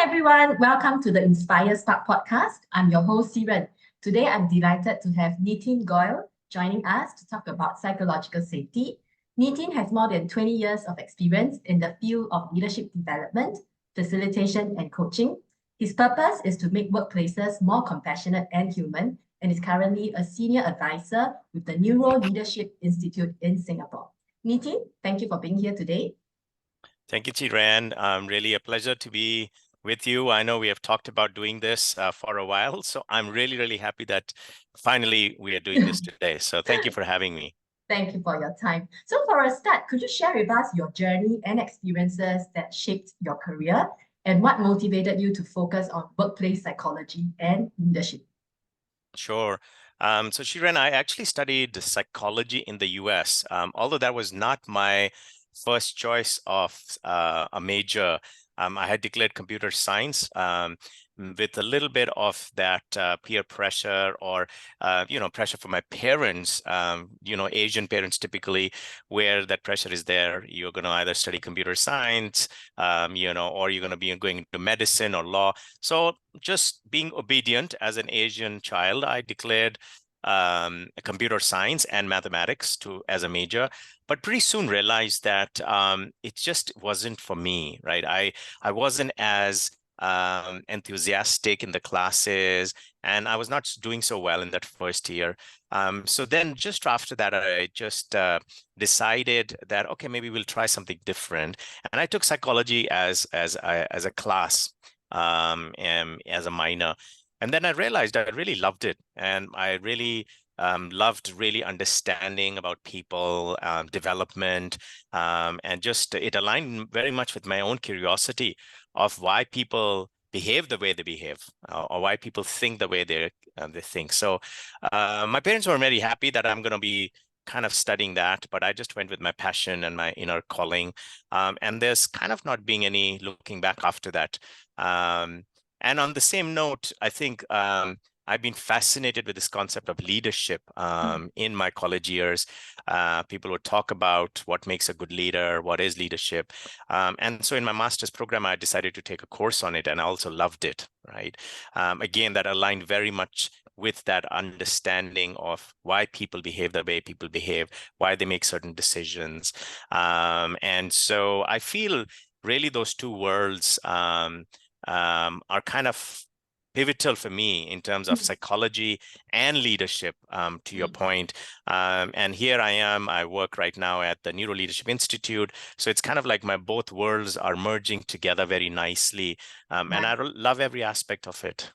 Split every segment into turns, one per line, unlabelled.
everyone, welcome to the InspireSpark Podcast. I'm your host, Siren. Today, I'm delighted to have Nitin Goil joining us to talk about psychological safety. Nitin has more than 20 years of experience in the field of leadership development, facilitation, and coaching. His purpose is to make workplaces more compassionate and human, and is currently a senior advisor with the NeuroLeadership Institute in Singapore. Nitin, thank you for being here today.
Thank you, Chiran. Really a pleasure to be with you. I know we have talked about doing this for a while, so I'm really happy that finally we are doing this today. So thank you for having me.
Thank you for your time. So for a start, could you share with us your journey and experiences that shaped your career and what motivated you to focus on workplace psychology and leadership?
Sure. So Chiran, I actually studied psychology in the US, although that was not my first choice of a major. I had declared computer science with a little bit of that peer pressure or, pressure from my parents, Asian parents typically, where that pressure is there. You're going to either study computer science, or you're going to be going into medicine or law. So just being obedient as an Asian child, I declared computer science and mathematics as a major, but pretty soon realized that it just wasn't for me, right? I wasn't as enthusiastic in the classes, and I was not doing so well in that first year. So then just after that, I just decided that, okay, maybe we'll try something different. And I took psychology as a class, and as a minor. And then I realized I really loved it. And I really loved really understanding about people, development, and just it aligned very much with my own curiosity of why people behave the way they behave, or why people think the way they think. So my parents were very happy that I'm going to be kind of studying that, but I just went with my passion and my inner calling. And there's kind of not being any looking back after that. And on the same note, I think I've been fascinated with this concept of leadership in my college years. People would talk about what makes a good leader, what is leadership. And so in my master's program, I decided to take a course on it, and I also loved it, right? Again, that aligned very much with that understanding of why people behave the way people behave, why they make certain decisions. And so I feel really those two worlds are kind of pivotal for me in terms of psychology and leadership, to your point. And here I am, I work right now at the NeuroLeadership Institute. So it's kind of like my both worlds are merging together very nicely. And I love every aspect of it.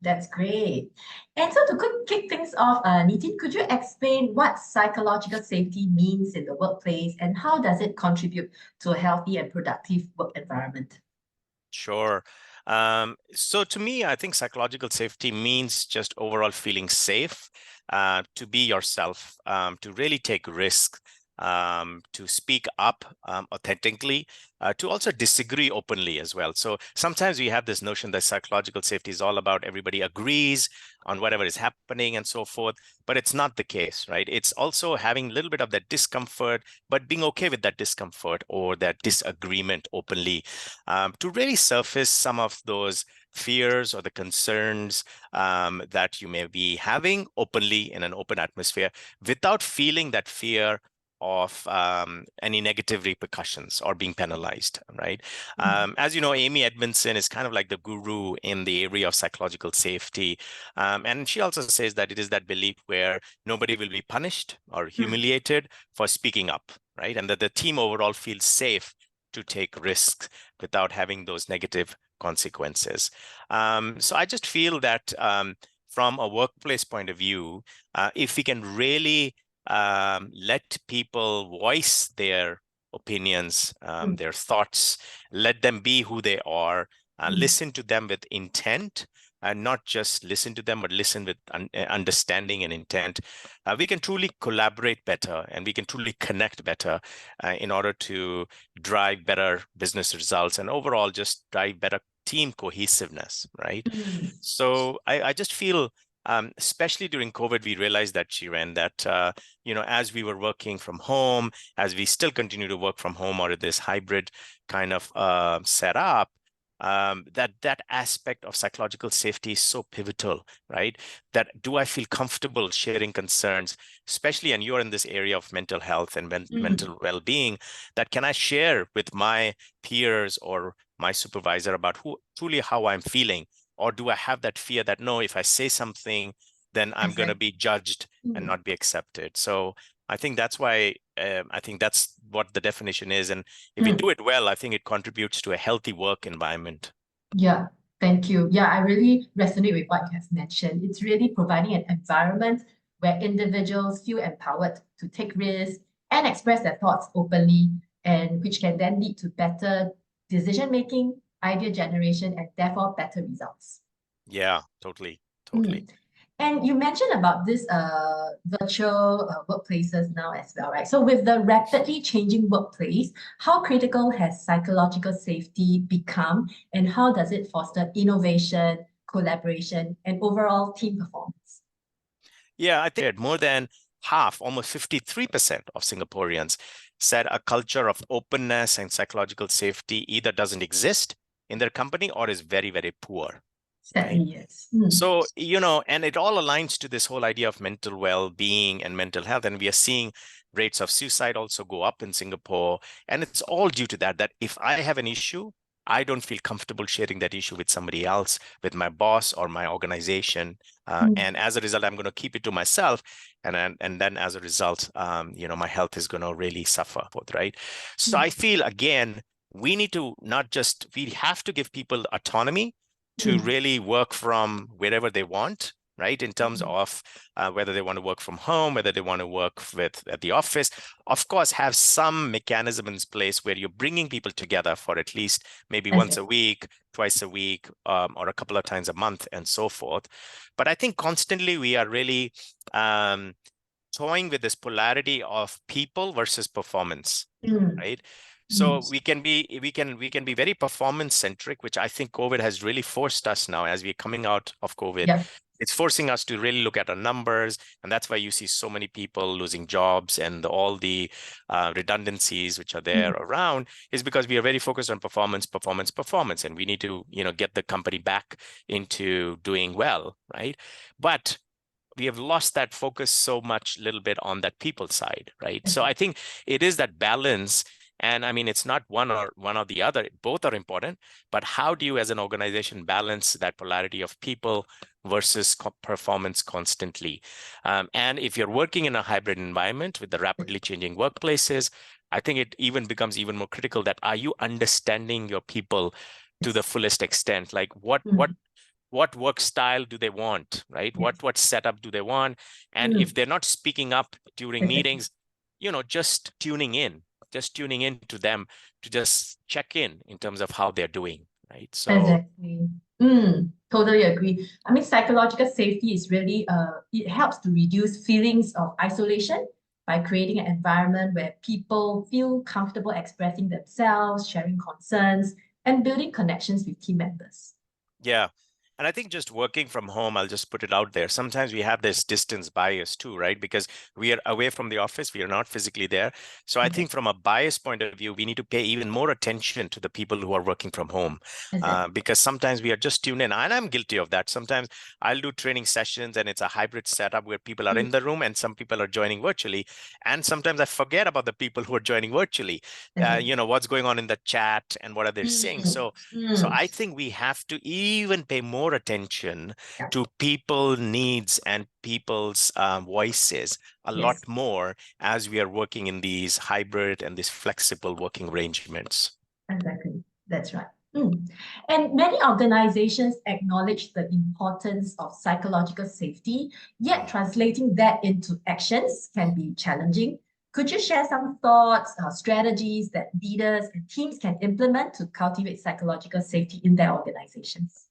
That's great. And so to kick things off, Nitin, could you explain what psychological safety means in the workplace and how does it contribute to a healthy and productive work environment?
Sure. So to me, I think psychological safety means just overall feeling safe, to be yourself, to really take risks, to speak up authentically, to also disagree openly as well. So sometimes we have this notion that psychological safety is all about everybody agrees on whatever is happening and so forth, but it's not the case, right? It's also having a little bit of that discomfort, but being okay with that discomfort or that disagreement openly, to really surface some of those fears or the concerns that you may be having openly in an open atmosphere without feeling that fear of any negative repercussions or being penalized, right? As you know, Amy Edmondson is kind of like the guru in the area of psychological safety. And she also says that it is that belief where nobody will be punished or humiliated for speaking up, right? And that the team overall feels safe to take risks without having those negative consequences. So I just feel that from a workplace point of view, if we can really let people voice their opinions, their thoughts, let them be who they are, listen to them with intent, and not just listen to them, but listen with understanding and intent, we can truly collaborate better and we can truly connect better in order to drive better business results and overall just drive better team cohesiveness, right? So I just feel, especially during COVID, we realized that, Shiren, that, as we were working from home, as we still continue to work from home or this hybrid kind of setup, that aspect of psychological safety is so pivotal, right? That do I feel comfortable sharing concerns, especially, and you're in this area of mental health and mental well-being, that can I share with my peers or my supervisor about truly how I'm feeling? Or do I have that fear that, no, if I say something, then I'm going to be judged and not be accepted? So I think that's why I think that's what the definition is. And if we do it well, I think it contributes to a healthy work environment.
Yeah, thank you. Yeah, I really resonate with what you have mentioned. It's really providing an environment where individuals feel empowered to take risks and express their thoughts openly, and which can then lead to better decision making, idea generation, and therefore better results.
Yeah, totally.
And you mentioned about this virtual workplaces now as well, right? So with the rapidly changing workplace, how critical has psychological safety become, and how does it foster innovation, collaboration, and overall team performance?
Yeah, I think more than half, almost 53% of Singaporeans said a culture of openness and psychological safety either doesn't exist in their company or is very, very poor.
Sadly, yes.
So, and it all aligns to this whole idea of mental well-being and mental health. And we are seeing rates of suicide also go up in Singapore. And it's all due to that if I have an issue, I don't feel comfortable sharing that issue with somebody else, with my boss or my organization. And as a result, I'm going to keep it to myself. And then as a result, my health is going to really suffer, right? So I feel, again, we have to give people autonomy to really work from wherever they want, right? In terms of whether they want to work from home, whether they want to work at the office. Of course, have some mechanism in place where you're bringing people together for at least maybe once a week, twice a week, or a couple of times a month, and so forth. But I think constantly we are really toying with this polarity of people versus performance, right? So we can be very performance centric, which I think COVID has really forced us now as we're coming out of COVID.
Yep.
It's forcing us to really look at our numbers. And that's why you see so many people losing jobs and all the redundancies which are there around, is because we are very focused on performance. And we need to, get the company back into doing well, right? But we have lost that focus so much, little bit on that people side, right? So I think it is that balance. And I mean, it's not one or the other. Both are important. But how do you, as an organization, balance that polarity of people versus performance constantly? And if you're working in a hybrid environment with the rapidly changing workplaces, I think it even becomes even more critical that are you understanding your people to the fullest extent? Like what work style do they want, right? What setup do they want? And if they're not speaking up during meetings, just tuning in to them to just check in terms of how they're doing, right? So
exactly. Totally agree. I mean, psychological safety is really it helps to reduce feelings of isolation by creating an environment where people feel comfortable expressing themselves, sharing concerns, and building connections with team members.
Yeah. And I think just working from home, I'll just put it out there. Sometimes we have this distance bias too, right? Because we are away from the office, we are not physically there. So I think from a bias point of view, we need to pay even more attention to the people who are working from home, because sometimes we are just tuned in. And I'm guilty of that. Sometimes I'll do training sessions and it's a hybrid setup where people are in the room and some people are joining virtually. And sometimes I forget about the people who are joining virtually, what's going on in the chat and what are they saying. So I think we have to even pay more attention to people's needs and people's voices a lot more as we are working in these hybrid and these flexible working arrangements.
Exactly. That's right. And many organizations acknowledge the importance of psychological safety, yet translating that into actions can be challenging. Could you share some thoughts or strategies that leaders and teams can implement to cultivate psychological safety in their organizations?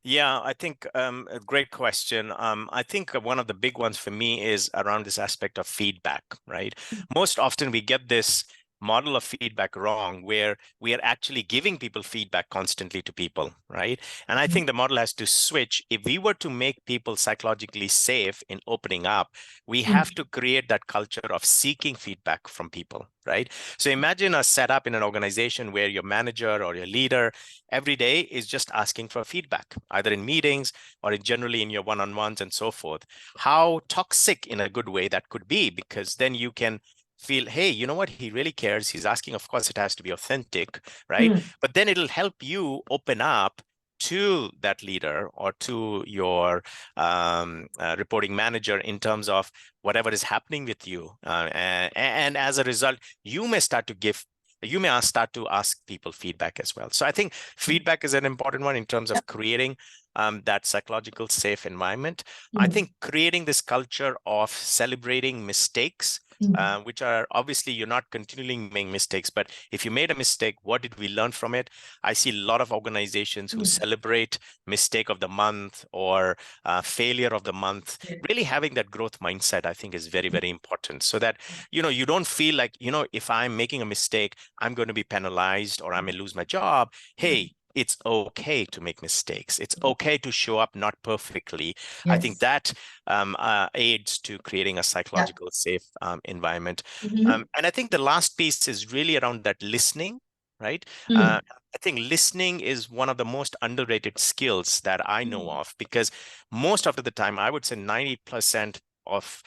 Yeah, I think a great question. I think one of the big ones for me is around this aspect of feedback, right? Most often we get this model of feedback wrong, where we are actually giving people feedback constantly to people, right? And I think the model has to switch. If we were to make people psychologically safe in opening up, we have to create that culture of seeking feedback from people, right? So imagine a setup in an organization where your manager or your leader every day is just asking for feedback, either in meetings or generally in your one-on-ones and so forth. How toxic in a good way that could be, because then you can feel, hey, you know what, he really cares, he's asking. Of course it has to be authentic, right? But then it'll help you open up to that leader or to your reporting manager in terms of whatever is happening with you, and as a result you may start to ask people feedback as well. So I think feedback is an important one in terms of creating that psychological safe environment. I think creating this culture of celebrating mistakes, which are obviously, you're not continually making mistakes, but if you made a mistake, what did we learn from it? I see a lot of organizations who celebrate mistake of the month or failure of the month. Really having that growth mindset, I think, is very, very important, so that, you don't feel like, if I'm making a mistake, I'm going to be penalized or I may lose my job. Hey, it's okay to make mistakes. It's okay to show up not perfectly. I think that aids to creating a psychological safe environment. And I think the last piece is really around that listening, right? I think listening is one of the most underrated skills that I know of, because most of the time, I would say 90% of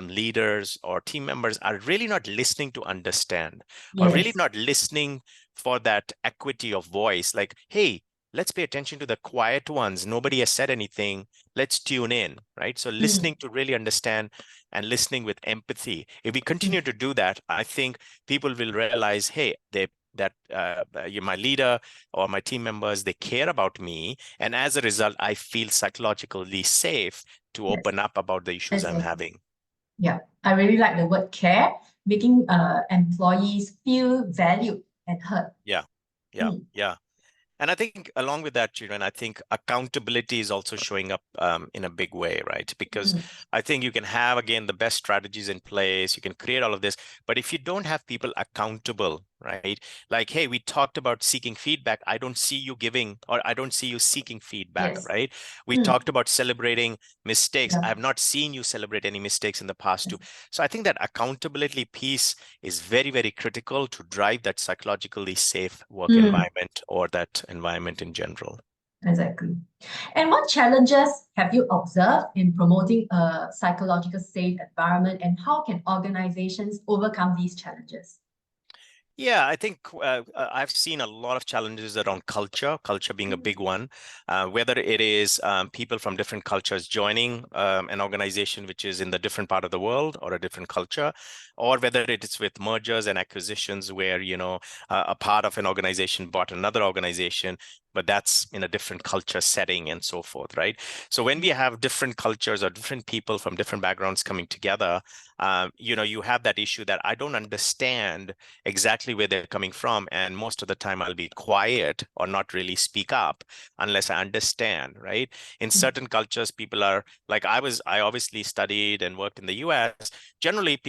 leaders or team members are really not listening to understand, or really not listening for that equity of voice. Like, hey, let's pay attention to the quiet ones. Nobody has said anything. Let's tune in, right? So listening to really understand and listening with empathy. If we continue to do that, I think people will realize, hey, my leader or my team members, they care about me. And as a result, I feel psychologically safe to open up about the issues I'm having.
Yeah, I really like the word care, making employees feel valued and heard.
Yeah. And I think along with that, Chiran, I think accountability is also showing up in a big way, right? Because I think you can have, again, the best strategies in place, you can create all of this, but if you don't have people accountable, right? Like, hey, we talked about seeking feedback. I don't see you giving, or I don't see you seeking feedback, right? We talked about celebrating mistakes. I have not seen you celebrate any mistakes in the past too. So I think that accountability piece is very, very critical to drive that psychologically safe work environment, or that environment in general.
Exactly. And what challenges have you observed in promoting a psychological safe environment, and how can organizations overcome these challenges?
Yeah, I think I've seen a lot of challenges around culture being a big one, whether it is people from different cultures joining an organization which is in the different part of the world or a different culture, or whether it is with mergers and acquisitions where, a part of an organization bought another organization, but that's in a different culture setting and so forth, right? So when we have different cultures or different people from different backgrounds coming together, you have that issue that I don't understand exactly where they're coming from. And most of the time I'll be quiet or not really speak up unless I understand, right? In certain cultures, people are like, I obviously studied and worked in the US. Generally,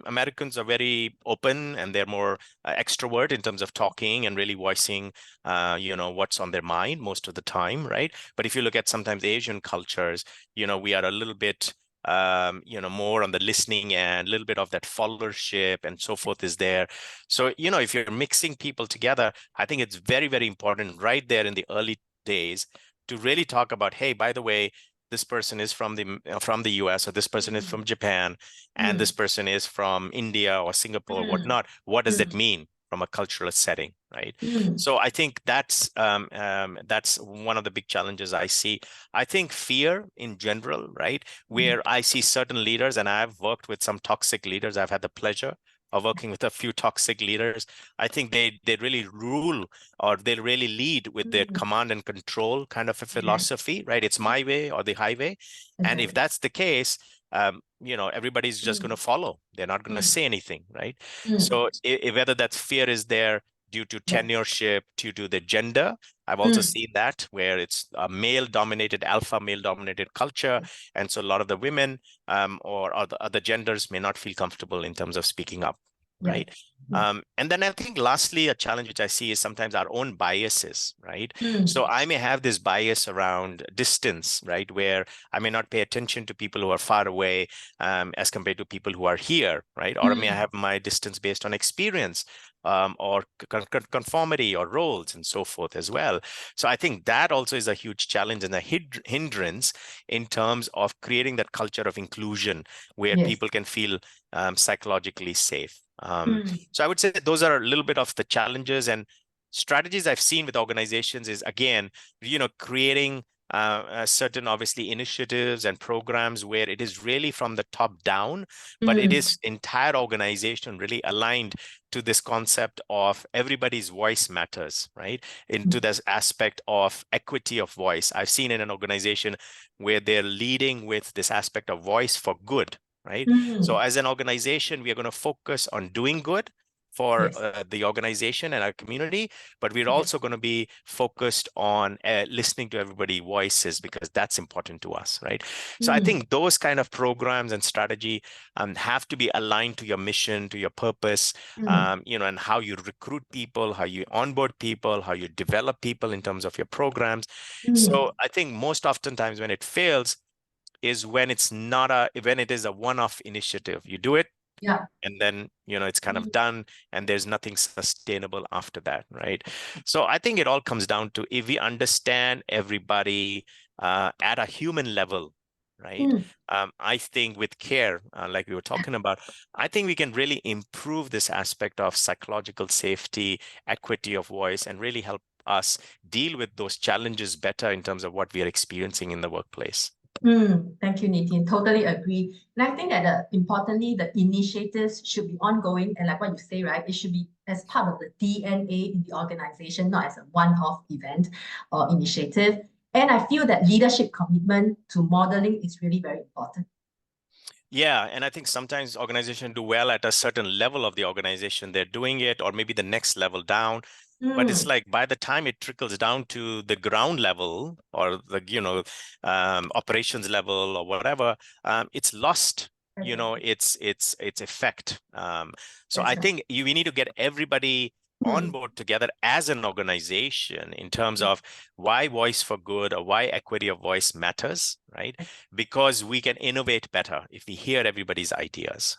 Americans are very open and they're more extrovert in terms of talking and really voicing, what's on their mind most of the time, right? But if you look at sometimes Asian cultures, we are a little bit more on the listening and a little bit of that followership and so forth is there. So, if you're mixing people together, I think it's very, very important right there in the early days to really talk about, hey, by the way, this person is from the US, or this person is from Japan, and this person is from India or Singapore or whatnot. What does that mean from a cultural setting, right? So I think that's one of the big challenges I see. I think fear in general, right? Where I see certain leaders, and I've worked with some toxic leaders. I've had the pleasure of working with a few toxic leaders. I think they really rule, or they really lead with their command and control kind of a philosophy, right? It's my way or the highway. And if that's the case, everybody's just going to follow. They're not going to say anything, right? So whether that fear is there due to tenureship, due to the gender, I've also seen that where it's a male-dominated, alpha male-dominated culture. And so a lot of the women or the other genders may not feel comfortable in terms of speaking up. right? And then I think lastly, a challenge which I see is sometimes our own biases, right? So I may have this bias around distance, right? Where I may not pay attention to people who are far away as compared to people who are here, right? Or I may have my distance based on experience or conformity or roles and so forth as well. So I think that also is a huge challenge and a hindrance in terms of creating that culture of inclusion where people can feel psychologically safe. So I would say that those are a little bit of the challenges and strategies I've seen with organizations is, again, creating certain, obviously, initiatives and programs where it is really from the top down, but it is entire organization really aligned to this concept of everybody's voice matters, right? Into this aspect of equity of voice. I've seen in an organization where they're leading with this aspect of voice for good, right? So as an organization, we are going to focus on doing good for the organization and our community, but we're also going to be focused on listening to everybody's voices because that's important to us, right? So I think those kind of programs and strategy have to be aligned to your mission, to your purpose, and how you recruit people, how you onboard people, how you develop people in terms of your programs. So I think most oftentimes when it fails is when when it is a one-off initiative. You do it, and then it's kind of done, and there's nothing sustainable after that, right? So I think it all comes down to if we understand everybody at a human level, right? I think with care, like we were talking about, I think we can really improve this aspect of psychological safety, equity of voice, and really help us deal with those challenges better in terms of what we are experiencing in the workplace.
Thank you, Nitin. Totally agree. And I think that importantly, the initiatives should be ongoing. And like what you say, right, it should be as part of the DNA in the organization, not as a one-off event or initiative. And I feel that leadership commitment to modeling is really very important.
Yeah, and I think sometimes organizations do well at a certain level of the organization. They're doing it, or maybe the next level down. But it's like by the time it trickles down to the ground level or the operations level or whatever, it's lost its effect. So I think we need to get everybody on board together as an organization in terms of why voice for good or why equity of voice matters, right? Because we can innovate better if we hear everybody's ideas.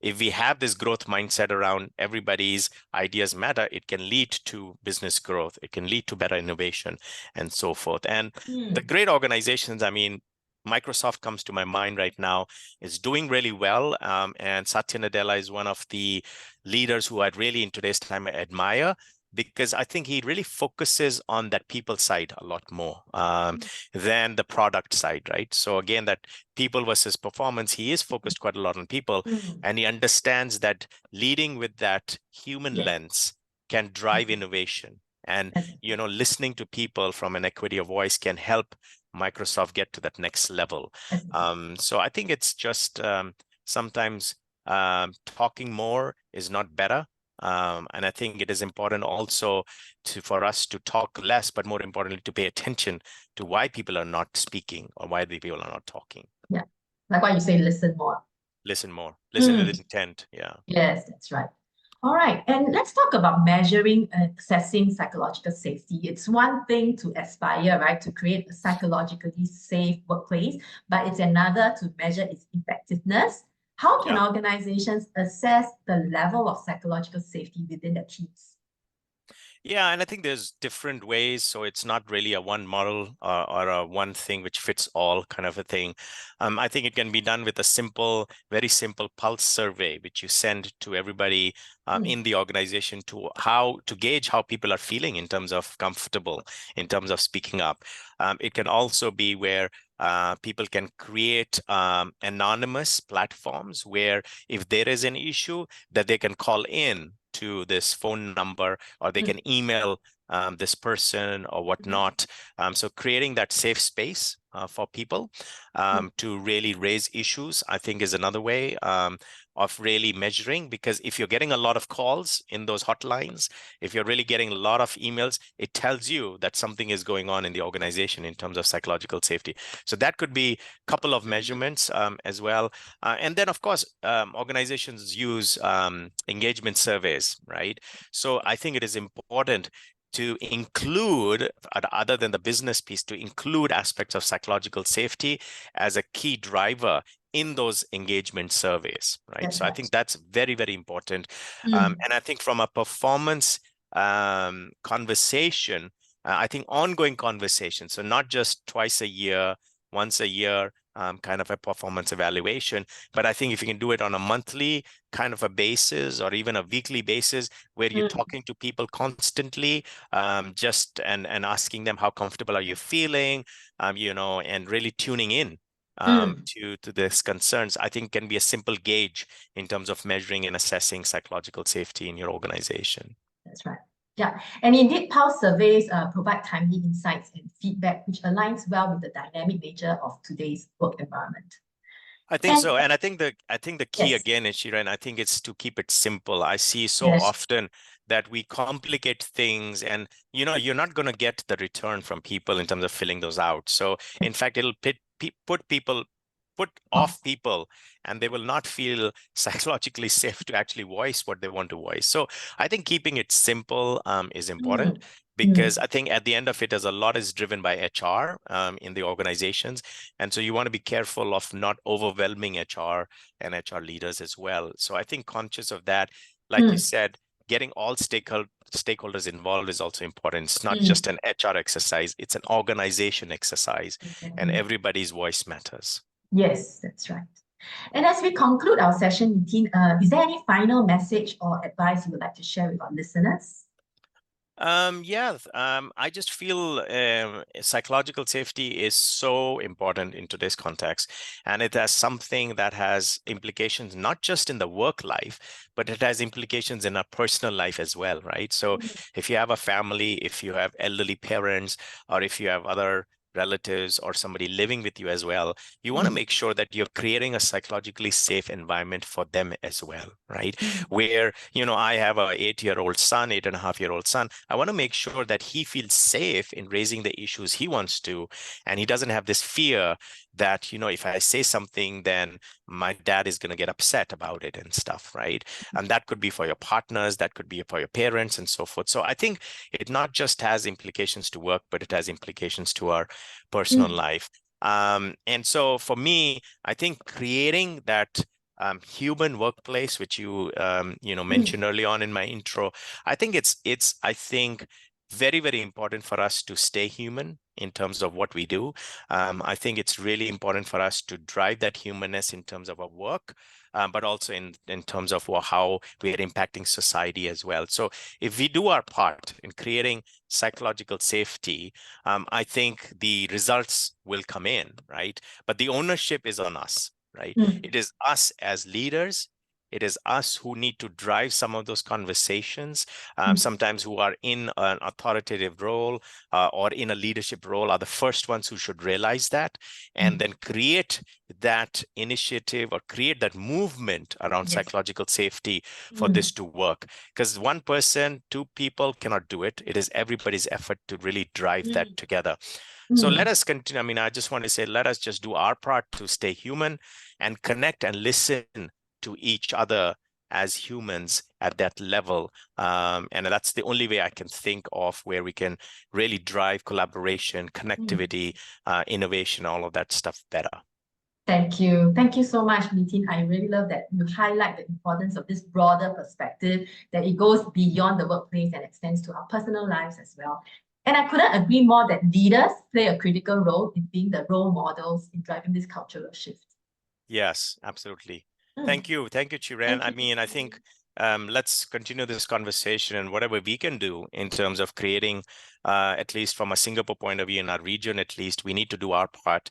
If we have this growth mindset around everybody's ideas matter, it can lead to business growth. It can lead to better innovation and so forth. And the great organizations, I mean, Microsoft comes to my mind right now, is doing really well. And Satya Nadella is one of the leaders who I really in today's time admire, because I think he really focuses on that people side a lot more than the product side, right? So again, that people versus performance, he is focused quite a lot on people, and he understands that leading with that human lens can drive innovation. And, listening to people from an equity of voice can help Microsoft get to that next level. So I think it's just sometimes talking more is not better. And I think it is important also for us to talk less, but more importantly, to pay attention to why people are not speaking or why the people are not talking.
Yeah, like what you say, listen more.
Listen more. Listen with intent. Yeah.
Yes, that's right. All right, and let's talk about measuring and assessing psychological safety. It's one thing to aspire, right, to create a psychologically safe workplace, but it's another to measure its effectiveness. How can organizations assess the level of psychological safety within their teams?
Yeah, and I think there's different ways. So it's not really a one model or a one thing which fits all kind of a thing. I think it can be done with a very simple pulse survey, which you send to everybody in the organization to gauge how people are feeling in terms of comfortable, in terms of speaking up. It can also be where people can create anonymous platforms where if there is an issue that they can call in to this phone number, or they can email this person or whatnot. So creating that safe space for people to really raise issues, I think, is another way. of really measuring, because if you're getting a lot of calls in those hotlines, if you're really getting a lot of emails, it tells you that something is going on in the organization in terms of psychological safety. So that could be a couple of measurements as well. And then, of course, organizations use engagement surveys, right? So I think it is important to include, other than the business piece, to include aspects of psychological safety as a key driver in those engagement surveys, right?
That's
So I
right.
think that's very, very important.
Mm.
And I think from a performance conversation, I think ongoing conversation, so not just twice a year, once a year, kind of a performance evaluation, but I think if you can do it on a monthly kind of a basis or even a weekly basis where you're talking to people constantly, just and asking them how comfortable are you feeling, and really tuning in to this concerns, I think can be a simple gauge in terms of measuring and assessing psychological safety in your organization.
That's right. Yeah, and indeed, pulse surveys provide timely insights and feedback, which aligns well with the dynamic nature of today's work environment.
I think so. And I think the key
Yes.
again is, Shiren, I think it's to keep it simple. I see so
Yes.
often that we complicate things, and you're not going to get the return from people in terms of filling those out. So in fact, it'll put off people, and they will not feel psychologically safe to actually voice what they want to voice. So I think keeping it simple is important, because I think at the end of it, a lot is driven by HR in the organizations. And so you want to be careful of not overwhelming HR and HR leaders as well. So I think conscious of that, like you said, getting all stakeholders involved is also important. It's not just an HR exercise, it's an organization exercise, and everybody's voice matters.
Yes, that's right. And as we conclude our session, Nitin, is there any final message or advice you would like to share with our listeners?
I just feel psychological safety is so important in today's context, and it has something that has implications not just in the work life, but it has implications in our personal life as well, right? So if you have a family, if you have elderly parents, or if you have other relatives or somebody living with you as well, you want to make sure that you're creating a psychologically safe environment for them as well, right? Where, I have a 8-year-old son, 8.5-year-old son. I want to make sure that he feels safe in raising the issues he wants to, and he doesn't have this fear that, if I say something, then my dad is going to get upset about it and stuff, right? And that could be for your partners, that could be for your parents and so forth. So I think it not just has implications to work, but it has implications to our personal life. And so for me, I think creating that human workplace, which you mentioned early on in my intro, I think it's very, very important for us to stay human in terms of what we do. I think it's really important for us to drive that humanness in terms of our work, but also in terms of how we are impacting society as well. So if we do our part in creating psychological safety, I think the results will come in, right? But the ownership is on us, right? It is us as leaders. It is us who need to drive some of those conversations. Sometimes who are in an authoritative role or in a leadership role are the first ones who should realize that, and then create that initiative or create that movement around psychological safety for this to work. Because one person, two people cannot do it. It is everybody's effort to really drive that together. So let us continue. I mean, I just want to say, let us just do our part to stay human and connect and listen to each other as humans at that level. And that's the only way I can think of where we can really drive collaboration, connectivity, innovation, all of that stuff better.
Thank you. Thank you so much, Nitin. I really love that you highlight the importance of this broader perspective, that it goes beyond the workplace and extends to our personal lives as well. And I couldn't agree more that leaders play a critical role in being the role models in driving this cultural shift.
Yes, absolutely. Thank you. Thank you, Chiran. I mean, I think let's continue this conversation, and whatever we can do in terms of creating, at least from a Singapore point of view in our region, at least we need to do our part,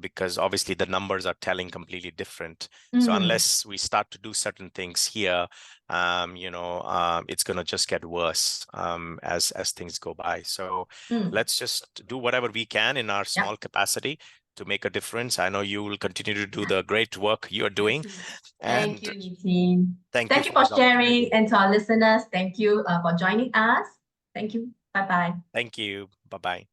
because obviously the numbers are telling completely different. So unless we start to do certain things here, it's going to just get worse as things go by. So let's just do whatever we can in our small capacity to make a difference. I know you will continue to do the great work you're doing.
Thank
And
you, Nitin.
thank
Thank
you
you
for
for
this opportunity.
sharing, and to our listeners, thank you for joining us. Thank you. Bye-bye.
Thank you. Bye-bye.